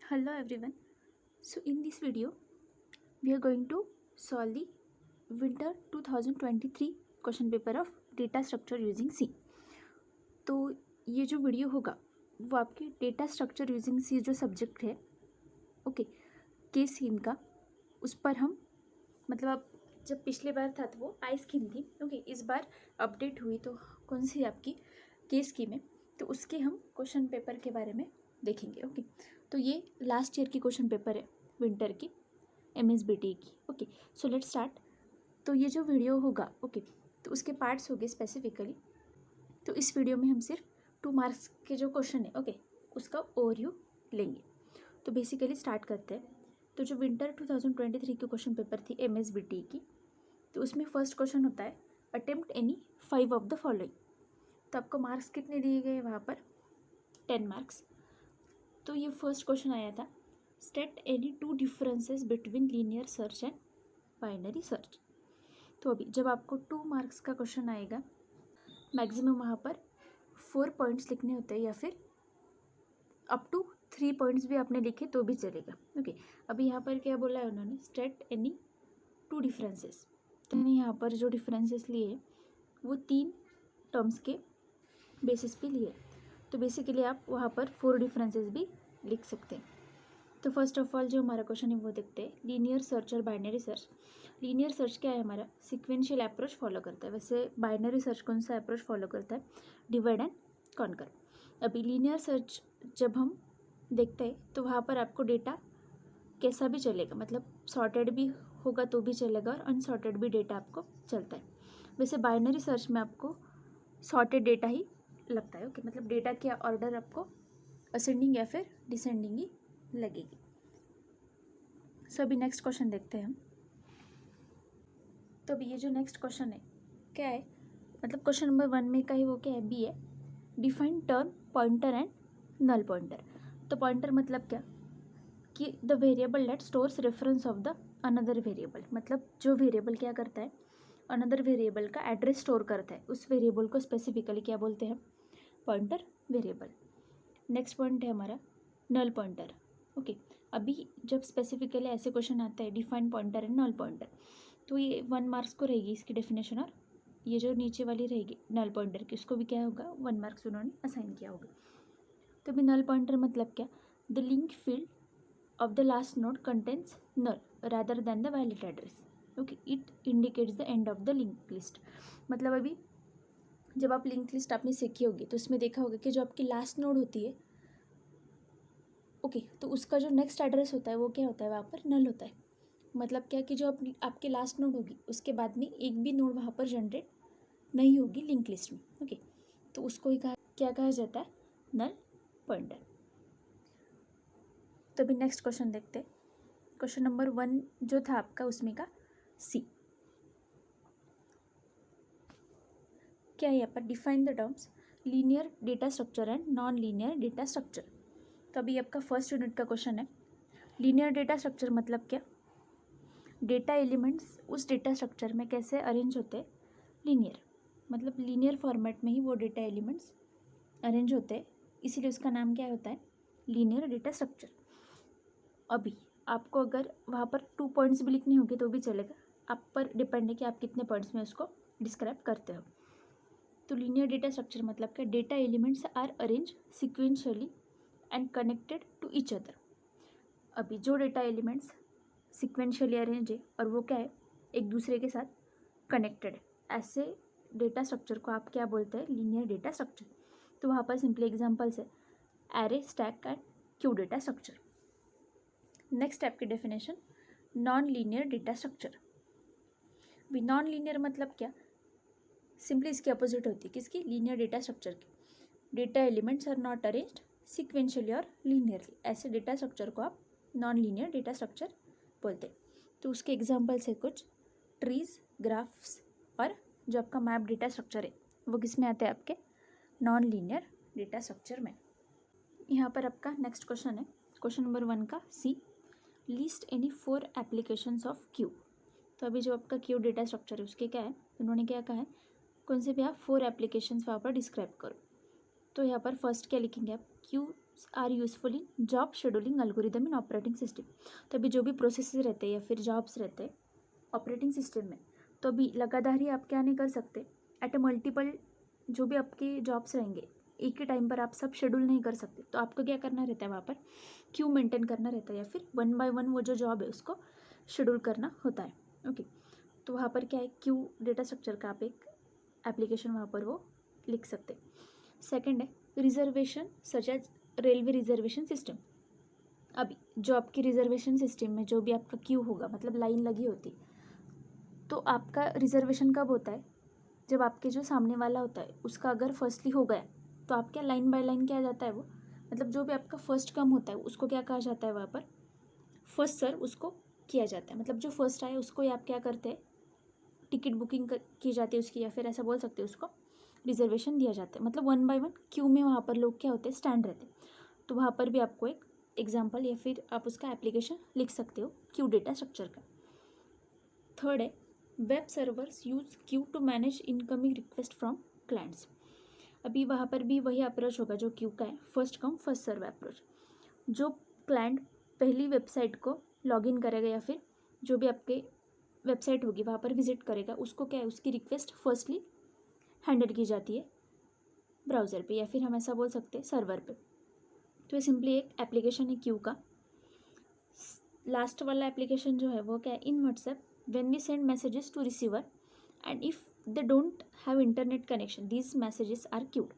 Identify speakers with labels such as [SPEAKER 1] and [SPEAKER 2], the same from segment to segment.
[SPEAKER 1] Hello everyone. So in this video we are going to solve the winter 2023 question paper of data structure using C. तो ये जो video होगा वो आपके data structure using सी जो subject है okay के स्कीम का, उस पर हम मतलब आप जब पिछले बार था तो वो आई स्कीम थी ओके, इस बार अपडेट हुई तो कौन सी आपकी के स्कीम है, तो उसके हम क्वेश्चन पेपर के बारे में देखेंगे ओके। तो ये लास्ट ईयर की क्वेश्चन पेपर है विंटर की MSBT की ओके। So let's start. तो ये जो वीडियो होगा ओके तो उसके पार्ट्स होंगे स्पेसिफिकली। तो इस वीडियो में हम सिर्फ 2 मार्क्स के जो क्वेश्चन है ओके उसका ओवरव्यू लेंगे। तो बेसिकली स्टार्ट करते हैं। तो जो विंटर 2023 की क्वेश्चन पेपर थी MSBT की, तो उसमें फर्स्ट क्वेश्चन होता है attempt any 5 of the following. तो आपको मार्क्स कितने दिए गए वहाँ पर 10 मार्क्स। तो ये फर्स्ट क्वेश्चन आया था state any 2 differences between linear search and binary search. तो अभी जब आपको 2 मार्क्स का क्वेश्चन आएगा मैक्सिमम वहाँ पर 4 पॉइंट्स लिखने होते हैं या फिर अप टू 3 पॉइंट्स भी आपने लिखे तो भी चलेगा ओके। अभी यहाँ पर क्या बोला है उन्होंने स्टेट एनी 2 डिफरेंसेस। तो मैंने यहाँ पर जो डिफरेंसेस लिए वो 3 टर्म्स के बेसिस पे लिए। तो बेसिकली आप वहाँ पर 4 डिफरेंसेस भी लिख सकते हैं। तो फर्स्ट ऑफ ऑल जो हमारा क्वेश्चन है वो देखते हैं लीनियर सर्च और बाइनरी सर्च। लीनियर सर्च क्या है हमारा सिक्वेंशियल अप्रोच फॉलो करता है, वैसे बाइनरी सर्च कौन सा अप्रोच फॉलो करता है डिवाइड एंड कॉन्कर। अभी लीनियर सर्च जब हम देखते हैं तो वहाँ पर आपको डेटा कैसा भी चलेगा, मतलब सॉर्टेड भी होगा तो भी चलेगा और अनसॉर्टेड भी डेटा आपको चलता है। वैसे बाइनरी सर्च में आपको सॉर्टेड डेटा ही लगता है ओके, मतलब डेटा की ऑर्डर आपको असेंडिंग या फिर डिसेंडिंग ही लगेगी। सो अभी नेक्स्ट क्वेश्चन देखते हैं हम। तो अभी ये जो नेक्स्ट क्वेश्चन है क्या है, मतलब क्वेश्चन नंबर 1 में का ही वो क्या है बी है define term pointer and null pointer. तो पॉइंटर मतलब क्या कि the variable that stores reference of the another variable, मतलब जो वेरिएबल क्या करता है अनदर वेरिएबल का एड्रेस स्टोर करता है, उस वेरिएबल को स्पेसिफिकली क्या बोलते हैं पॉइंटर वेरिएबल। नेक्स्ट पॉइंट है हमारा नल पॉइंटर ओके। अभी जब स्पेसिफिकली ऐसे क्वेश्चन आता है define pointer and null pointer, तो ये 1 मार्क्स को रहेगी इसकी डेफिनेशन, और ये जो नीचे वाली रहेगी नल पॉइंटर की उसको भी क्या होगा 1 मार्क्स उन्होंने असाइन किया होगा। तो अभी नल पॉइंटर मतलब क्या the link field of the last node contents null rather than the valid address okay, it indicates the end of the link list. मतलब अभी जब आप लिंक लिस्ट आपने सीखी होगी तो उसमें देखा होगा कि जो आपकी लास्ट नोड होती है ओके तो उसका जो नेक्स्ट एड्रेस होता है वो क्या होता है वहाँ पर नल होता है। मतलब क्या कि जो आपकी लास्ट नोड होगी उसके बाद में एक भी नोड वहाँ पर जनरेट नहीं होगी लिंक लिस्ट में ओके, तो उसको ही क्या कहा जाता है नल पॉइंटर। तो अभी नेक्स्ट क्वेश्चन देखते हैं। क्वेश्चन नंबर 1 जो था आपका उसमें का सी क्या है यहाँ पर define the terms linear data structure and non linear data structure. तो अभी आपका फर्स्ट यूनिट का क्वेश्चन है लीनियर डेटा स्ट्रक्चर मतलब क्या डेटा एलिमेंट्स उस डेटा स्ट्रक्चर में कैसे अरेंज होते हैं लीनियर, मतलब लीनियर फॉर्मेट में ही वो डेटा एलिमेंट्स अरेंज होते हैं, इसीलिए उसका नाम क्या होता है लीनियर डेटा स्ट्रक्चर। अभी आपको अगर वहाँ पर 2 पॉइंट्स भी लिखने होंगे तो भी चलेगा, आप पर डिपेंड है कि आप कितने पॉइंट्स में उसको डिस्क्राइब करते हो। तो लीनियर डेटा स्ट्रक्चर मतलब क्या data elements are arrange sequentially and connected to each other. अभी जो डेटा एलिमेंट्स सिक्वेंशियली अरेंज है और वो क्या है एक दूसरे के साथ कनेक्टेड है, ऐसे डेटा स्ट्रक्चर को आप क्या बोलते हैं लीनियर डेटा स्ट्रक्चर। तो वहाँ पर सिंपली एग्जांपल्स है array stack and queue data structure. Next type की definition non linear data structure. भी नॉन लीनियर मतलब क्या सिंपली इसकी अपोजिट होती है किसकी लीनियर डेटा स्ट्रक्चर की, data elements are not arranged sequentially और लीनियरली, ऐसे डेटा स्ट्रक्चर को आप नॉन लीनियर डेटा स्ट्रक्चर बोलते हैं। तो उसके एग्जांपल्स है कुछ ट्रीज ग्राफ्स, और जो आपका मैप डेटा स्ट्रक्चर है वो किस में आते हैं आपके नॉन लीनियर डेटा स्ट्रक्चर में। यहाँ पर आपका नेक्स्ट क्वेश्चन है क्वेश्चन नंबर 1 का C list any 4 applications of queue. तो अभी जो आपका क्यू डेटा स्ट्रक्चर है उसके क्या है उन्होंने क्या कहा है कौन से भी आप 4 एप्लीकेशंस वहाँ पर डिस्क्राइब करो। तो यहाँ पर फर्स्ट क्या लिखेंगे आप Q R useful in job scheduling algorithm in operating system. तो अभी जो भी प्रोसेसेस रहते हैं या फिर जॉब्स रहते हैं ऑपरेटिंग सिस्टम में, तो अभी लगातार ही आप क्या नहीं कर सकते, एट अ मल्टीपल जो भी आपके जॉब्स रहेंगे एक ही टाइम पर आप सब शेड्यूल नहीं कर सकते। तो आपको क्या करना रहता है, वहाँ पर क्यू मेंटेन करना रहता है या फिर 1 बाय 1 वो जो जॉब है उसको शेड्यूल करना होता है। ओके, तो वहाँ पर क्या है, क्यू डेटा स्ट्रक्चर का आप एक एप्लीकेशन वहाँ पर वो लिख सकते। सेकंड है reservation such as railway reservation system. अभी जो आपकी रिजर्वेशन सिस्टम में जो भी आपका क्यू होगा, मतलब लाइन लगी होती, तो आपका रिजर्वेशन कब होता है, जब आपके जो सामने वाला होता है उसका अगर फर्स्टली हो गया तो आप क्या लाइन बाय लाइन क्या जाता है वो, मतलब जो भी आपका फर्स्ट कम होता है उसको क्या कहा जाता है वहाँ पर, फर्स्ट सर्व उसको किया जाता है। मतलब जो फर्स्ट आए उसको ही आप क्या करते हैं, टिकट बुकिंग की जाती है उसकी, या फिर ऐसा बोल सकते हैं उसको रिजर्वेशन दिया जाता है। मतलब 1 बाय 1 क्यू में वहाँ पर लोग क्या होते हैं, स्टैंड रहते हैं। तो वहाँ पर भी आपको एक एग्जाम्पल या फिर आप उसका एप्लीकेशन लिख सकते हो क्यू डेटा स्ट्रक्चर का। थर्ड है web servers use queue to manage incoming request from clients. अभी वहाँ पर भी वही अप्रोच होगा जो क्यू का है, first come first serve approach. जो क्लाइंट पहली वेबसाइट को लॉगिन करेगा या फिर जो भी आपके वेबसाइट होगी वहाँ पर विजिट करेगा, उसको क्या है, उसकी रिक्वेस्ट फर्स्टली हैंडल की जाती है ब्राउज़र पे या फिर हम ऐसा बोल सकते हैं सर्वर पे। तो ये सिंपली एक एप्लीकेशन है क्यू का। लास्ट वाला एप्लीकेशन जो है वो क्या है, in WhatsApp when we send messages to receiver and if they don't have internet connection these messages are queued.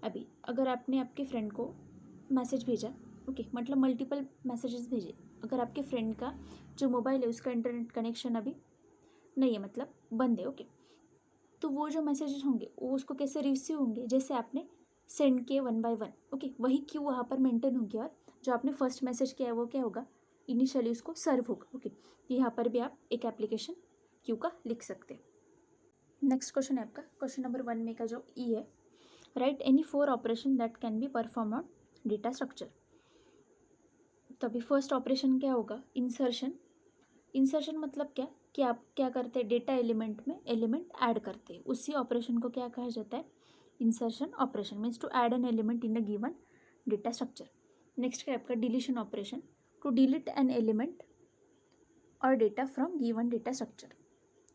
[SPEAKER 1] अभी अगर आपने आपके फ्रेंड को मैसेज भेजा, ओके, मतलब मल्टीपल मैसेजेस भेजे, अगर आपके फ्रेंड का जो मोबाइल है उसका इंटरनेट कनेक्शन अभी नहीं है, मतलब बंद है, ओके, तो वो जो मैसेजेस होंगे वो उसको कैसे रिसीव होंगे, जैसे आपने सेंड किए 1 बाय 1, ओके, वही क्यू वहाँ पर मेंटेन होगी और जो आपने फर्स्ट मैसेज किया है वो क्या होगा, इनिशियली उसको सर्व होगा। ओके, यहाँ पर भी आप एक एप्लीकेशन क्यू का लिख सकते हैं। नेक्स्ट क्वेश्चन है आपका, क्वेश्चन नंबर 1 में का जो ई है, right any 4 operation that can be perform on data structure. तो अभी फर्स्ट ऑपरेशन क्या होगा, इंसर्शन। इंसर्शन मतलब क्या कि आप क्या करते हैं, डेटा एलिमेंट में एलिमेंट ऐड करते हैं, उसी ऑपरेशन को क्या कहा जाता है, insertion operation. Means to add an element in a given data structure. Next क्या है आपका, deletion operation, to delete an element और data from given data structure.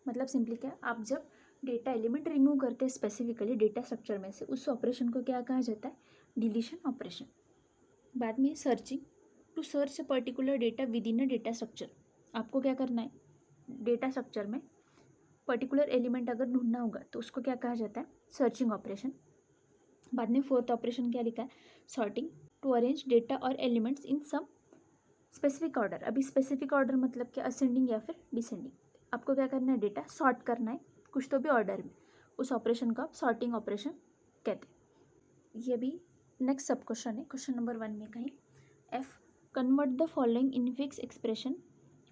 [SPEAKER 1] मतलब सिंपली क्या, आप जब डेटा एलिमेंट रिमूव करते हैं स्पेसिफिकली डेटा स्ट्रक्चर में से, उस ऑपरेशन को क्या कहा जाता है, डिलीशन ऑपरेशन। बाद में searching, to search a particular data within a data structure. आपको क्या करना है, डेटा स्ट्रक्चर में पर्टिकुलर एलिमेंट अगर ढूंढना होगा तो उसको क्या कहा जाता है, सर्चिंग ऑपरेशन। बाद में फोर्थ ऑपरेशन क्या लिखा है, सॉर्टिंग, टू अरेंज डेटा और elements in some specific order. अभी स्पेसिफिक ऑर्डर मतलब क्या, असेंडिंग या फिर डिसेंडिंग। आपको क्या करना है, डेटा सॉर्ट करना है कुछ तो भी ऑर्डर में, उस ऑपरेशन को आप सॉर्टिंग ऑपरेशन कहते हैं। ये भी नेक्स्ट सब क्वेश्चन है, क्वेश्चन नंबर 1 में कहीं F, convert the following infix expression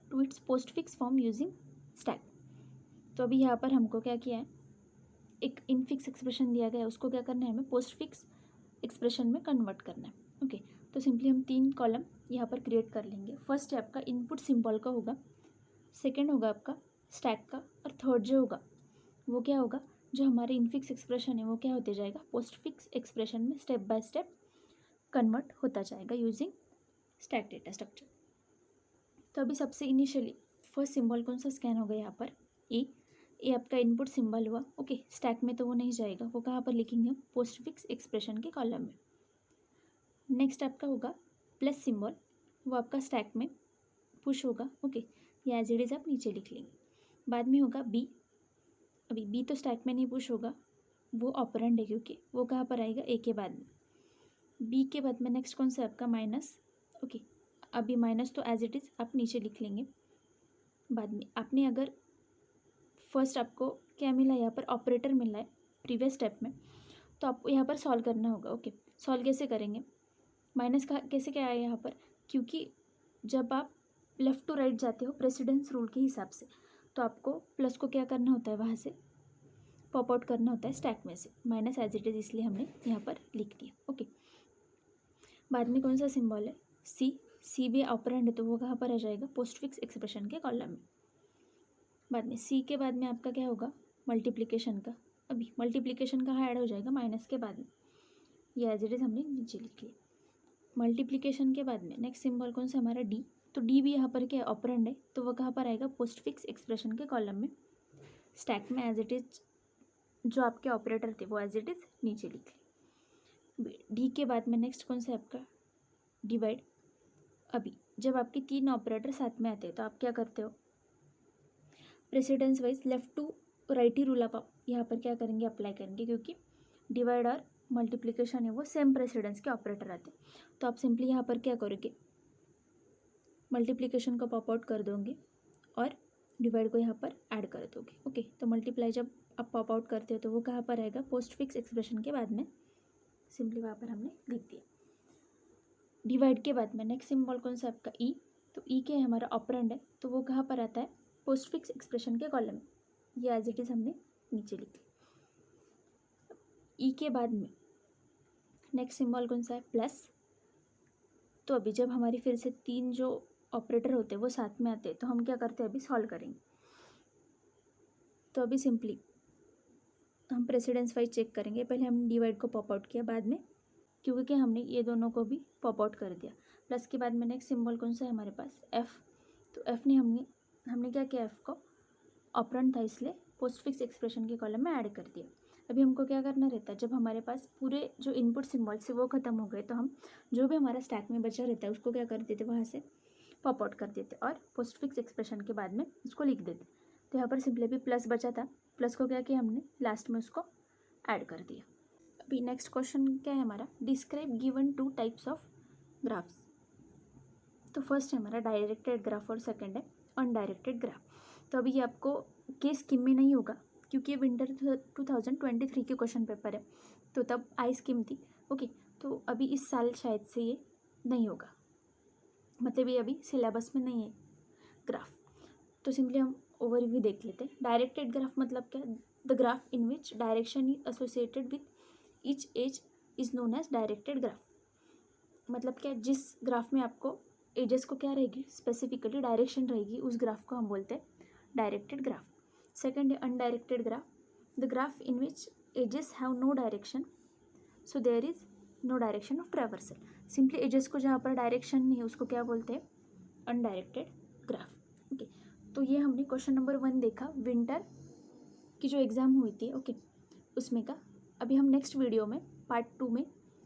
[SPEAKER 1] to its postfix form using stack. तो अभी यहाँ पर हमको क्या किया है, एक इनफिक्स एक्सप्रेशन दिया गया है, उसको क्या करना है, हमें पोस्टफिक्स एक्सप्रेशन में कन्वर्ट करना है। ओके, तो सिंपली हम 3 कॉलम यहाँ पर क्रिएट कर लेंगे। फर्स्ट है आपका इनपुट सिंबल का होगा, सेकंड होगा आपका स्टैक का, और थर्ड जो होगा वो क्या होगा, जो हमारे इनफिक्स एक्सप्रेशन है वो क्या होते जाएगा, पोस्टफिक्स एक्सप्रेशन में स्टेप बाय स्टेप कन्वर्ट होता जाएगा यूजिंग स्टैक डेटा स्ट्रक्चर। तो अभी सबसे इनिशियली फर्स्ट सिंबल कौन सा स्कैन होगा यहाँ पर, ए आपका इनपुट सिंबल हुआ। ओके, स्टैक में तो वो नहीं जाएगा, वो कहाँ पर लिखेंगे हम, पोस्टफिक्स एक्सप्रेशन के कॉलम में। नेक्स्ट आपका होगा प्लस सिंबल, वो आपका स्टैक में पुश होगा। ओके, या एज इट इज़ आप नीचे लिख लेंगे। बाद में होगा बी, अभी बी तो स्टैक में नहीं पुश होगा, वो ऑपरेंड है क्योंकि वो कहाँ पर आएगा, ए के बाद में। बी के बाद में नेक्स्ट कौन सा आपका, माइनस। ओके, अभी माइनस तो एज इट इज़ आप नीचे लिख लेंगे। बाद में आपने अगर फर्स्ट आपको क्या मिला, यहाँ पर ऑपरेटर मिला है प्रीवियस स्टेप में, तो आपको यहाँ पर सॉल्व करना होगा। ओके, सॉल्व कैसे करेंगे, माइनस का कैसे क्या आया यहाँ पर, क्योंकि जब आप लेफ़्ट टू राइट जाते हो प्रेसिडेंस रूल के हिसाब से, तो आपको प्लस को क्या करना होता है, वहाँ से पॉप आउट करना होता है स्टैक में से, माइनस एज इट इज़ इसलिए हमने यहाँ पर लिख दिया। ओके, बाद में कौन सा सिंबल है, सी भी ऑपरेंड है तो वो कहाँ पर आ जाएगा, पोस्टफिक्स एक्सप्रेशन के कॉलम में। बाद में सी के बाद में आपका क्या होगा, मल्टीप्लिकेशन का। अभी मल्टीप्लिकेशन कहाँ ऐड हो जाएगा, माइनस के बाद में, ये एज इट इज़ हमने नीचे लिख लिया। मल्टीप्लिकेशन के बाद में नेक्स्ट सिंबल कौन सा हमारा डी, तो डी भी यहाँ पर क्या है ऑपरेंड है, तो वो कहाँ पर आएगा पोस्ट फिक्स एक्सप्रेशन के कॉलम में, स्टैक में एज इट इज जो आपके ऑपरेटर थे वो एज इट इज नीचे लिख ले। डी के बाद में नेक्स्ट कौन सा है आपका डिवाइड। अभी जब आपके 3 ऑपरेटर साथ में आते हैं तो आप क्या करते हो, precedence wise left to right ही रूल आप यहाँ पर क्या करेंगे अप्लाई करेंगे, क्योंकि डिवाइड और मल्टीप्लिकेशन है वो सेम प्रेसिडेंस के ऑपरेटर आते हैं। तो आप सिंपली यहाँ पर क्या करोगे, मल्टीप्लिकेशन को पॉप आउट कर दोगे और डिवाइड को यहाँ पर ऐड कर दोगे। ओके, तो मल्टीप्लाई जब आप पॉप आउट करते हो तो वो कहाँ पर आएगा पोस्ट फिक्स एक्सप्रेशन के बाद में, सिंपली वहाँ पर हमने लिख दिया। डिवाइड के बाद में नेक्स्ट सिंबल कौन सा आपका ई, तो ई के हमारा ऑपरेंड है तो वो कहाँ पर आता है पोस्ट फिक्स एक्सप्रेशन के कॉलम में, ये एज इट इज़ हमने नीचे लिख लिया। ई के बाद में नेक्स्ट सिंबल कौन सा है प्लस, तो अभी जब हमारी फिर से 3 जो ऑपरेटर होते हैं वो साथ में आते हैं तो हम क्या करते हैं अभी सॉल्व करेंगे। तो अभी सिंपली हम प्रेसिडेंस वाइज चेक करेंगे, पहले हमने डिवाइड को पॉप आउट किया, बाद में क्योंकि हमने ये दोनों को भी पॉप आउट कर दिया। प्लस के बाद में नेक्स्ट सिंबल कौन सा है हमारे पास एफ़, तो एफ़ ने हमने क्या किया, एफ़ को ऑपरेंड था इसलिए पोस्ट फिक्स एक्सप्रेशन के कॉलम में ऐड कर दिया। अभी हमको क्या करना रहता है, जब हमारे पास पूरे जो इनपुट सिंबल्स है वो ख़त्म हो गए तो हम जो भी हमारा स्टैक में बचा रहता है उसको क्या कर देते, वहाँ से पॉप आउट कर देते और पोस्ट फिक्स एक्सप्रेशन के बाद में उसको लिख देते। तो यहाँ पर सिंपली भी प्लस बचा था, प्लस को क्या किया हमने लास्ट में उसको ऐड कर दिया। अभी नेक्स्ट क्वेश्चन क्या है हमारा, describe given 2 types of graphs. तो फर्स्ट है हमारा डायरेक्टेड ग्राफ और सेकंड है अनडायरेक्टेड ग्राफ। तो अभी ये आपको केस स्कीम में नहीं होगा क्योंकि ये विंटर 2023 के क्वेश्चन पेपर है, तो तब आई स्कीम थी। ओके, तो अभी इस साल शायद से ये नहीं होगा, मतलब ये अभी सिलेबस में नहीं है ग्राफ। तो सिंपली हम ओवरव्यू देख लेते हैं। डायरेक्टेड ग्राफ मतलब क्या, the graph in which direction is associated with each edge is known as directed graph. मतलब क्या, जिस ग्राफ में आपको एजेस को क्या रहेगी स्पेसिफिकली डायरेक्शन रहेगी, उस ग्राफ को हम बोलते हैं डायरेक्टेड ग्राफ। सेकंड है undirected graph, the graph in which edges have no direction so there is no direction of traversal. Simply edges को जहाँ पर डायरेक्शन नहीं है उसको क्या बोलते हैं अनडायरेक्टेड ग्राफ। ओके, तो ये हमने क्वेश्चन नंबर 1 देखा विंटर की जो एग्ज़ाम हुई थी, ओके उसमें का। अभी हम नेक्स्ट वीडियो में पार्ट 2 में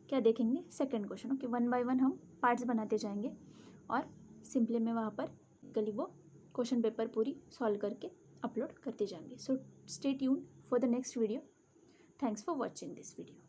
[SPEAKER 1] क्या देखेंगे, सेकंड क्वेश्चन। ओके, 1 बाय 1 हम पार्ट्स बनाते जाएंगे और सिंपली में वहाँ पर कल वो क्वेश्चन पेपर पूरी सॉल्व करके अपलोड करते जाएंगे। So stay tuned for the next video. Thanks for watching this video.